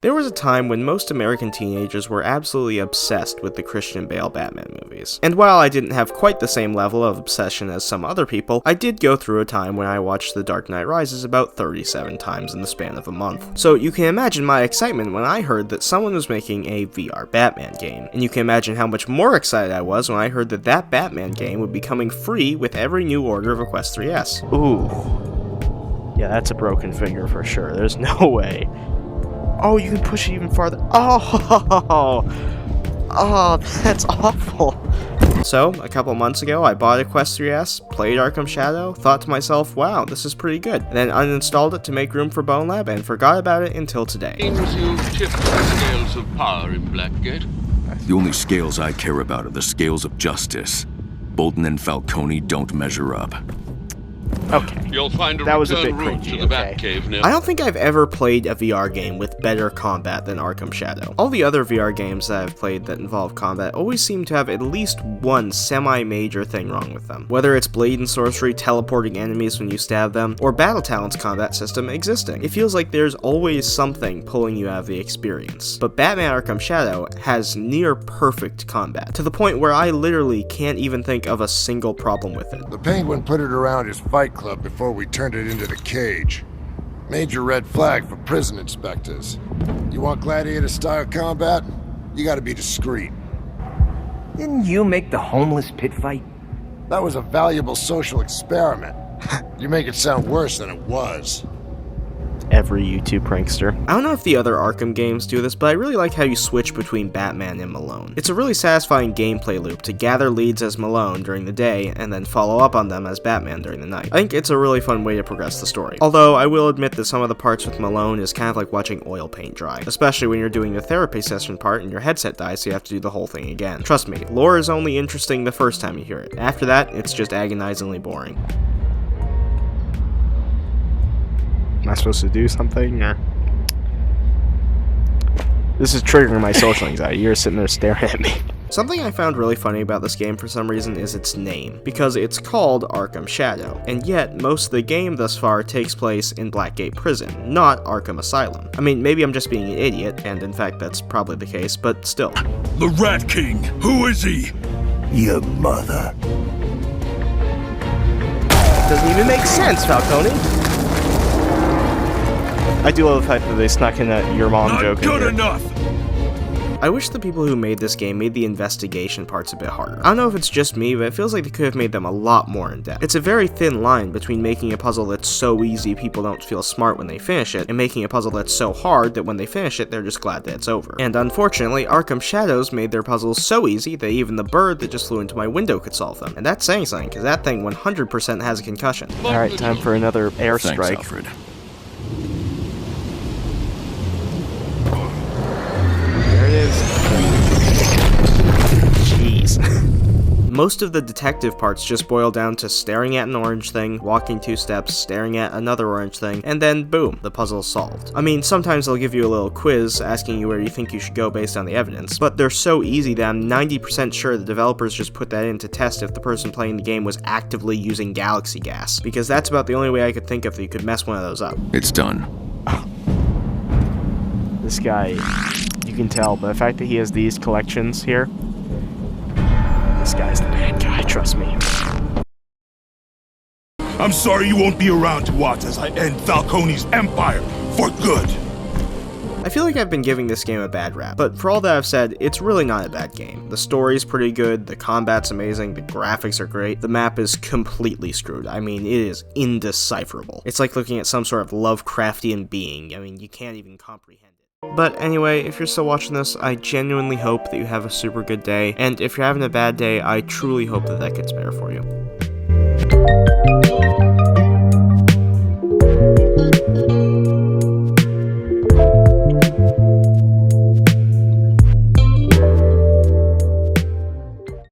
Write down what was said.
There was a time when most American teenagers were absolutely obsessed with the Christian Bale Batman movies. And while I didn't have quite the same level of obsession as some other people, I did go through a time when I watched The Dark Knight Rises about 37 times in the span of a month. So you can imagine my excitement when I heard that someone was making a VR Batman game. And you can imagine how much more excited I was when I heard that that Batman game would be coming free with every new order of a Quest 3S. Ooh. Yeah, that's a broken finger for sure. There's no way. Oh, you can push it even farther. Oh, that's awful. So, a couple months ago, I bought a Quest 3S, played Arkham Shadow, thought to myself, wow, this is pretty good, and then uninstalled it to make room for Bone Lab and forgot about it until today. Seems you've tipped the scales of power in Blackgate. The only scales I care about are the scales of justice. Bolton and Falcone don't measure up. Okay, You'll find a that was a return bit route cringy, to the okay. Batcave near. I don't think I've ever played a VR game with better combat than Arkham Shadow. All the other VR games that I've played that involve combat always seem to have at least one semi-major thing wrong with them. Whether it's blade and sorcery teleporting enemies when you stab them, or Battle Talent's combat system existing. It feels like there's always something pulling you out of the experience. But Batman Arkham Shadow has near perfect combat, to the point where I literally can't even think of a single problem with it. The Penguin put it around his fight club before we turned it into the cage. Major red flag for prison inspectors. You want gladiator-style combat? You gotta be discreet. Didn't you make the homeless pit fight? That was a valuable social experiment. You make it sound worse than it was. Every YouTube prankster. I don't know if the other Arkham games do this, but I really like how you switch between Batman and Malone. It's a really satisfying gameplay loop to gather leads as Malone during the day and then follow up on them as Batman during the night. I think it's a really fun way to progress the story. Although I will admit that some of the parts with Malone is kind of like watching oil paint dry, especially when you're doing the therapy session part and your headset dies so you have to do the whole thing again. Trust me, lore is only interesting the first time you hear it. After that, it's just agonizingly boring. Am I supposed to do something, or? This is triggering my social anxiety. You're sitting there staring at me. Something I found really funny about this game for some reason is its name, because it's called Arkham Shadow, and yet most of the game thus far takes place in Blackgate Prison, not Arkham Asylum. I mean, maybe I'm just being an idiot, and in fact that's probably the case, but still. The Rat King! Who is he? Your mother. Doesn't even make sense, Falcone! I do love the fact that they snuck in that your mom joke in Not good here. enough! I wish the people who made this game made the investigation parts a bit harder. I don't know if it's just me, but it feels like they could have made them a lot more in-depth. It's a very thin line between making a puzzle that's so easy people don't feel smart when they finish it, and making a puzzle that's so hard that when they finish it, they're just glad that it's over. And unfortunately, Arkham Shadows made their puzzles so easy that even the bird that just flew into my window could solve them. And that's saying something, because that thing 100% has a concussion. Alright, time for another Thanks, airstrike. Alfred. There it is. Jeez. Most of the detective parts just boil down to staring at an orange thing, walking 2 steps, staring at another orange thing, and then boom, the puzzle's solved. I mean, sometimes they'll give you a little quiz asking you where you think you should go based on the evidence, but they're so easy that I'm 90% sure the developers just put that in to test if the person playing the game was actively using galaxy gas, because that's about the only way I could think of that you could mess one of those up. It's done. This guy, you can tell by the fact that he has these collections here. This guy's the bad guy, trust me. I'm sorry you won't be around to watch as I end Falcone's empire for good. I feel like I've been giving this game a bad rap, but for all that I've said, it's really not a bad game. The story's pretty good, the combat's amazing, the graphics are great, the map is completely screwed. I mean, it is indecipherable. It's like looking at some sort of Lovecraftian being. I mean, you can't even comprehend it. But anyway, if you're still watching this, I genuinely hope that you have a super good day, and if you're having a bad day, I truly hope that that gets better for you.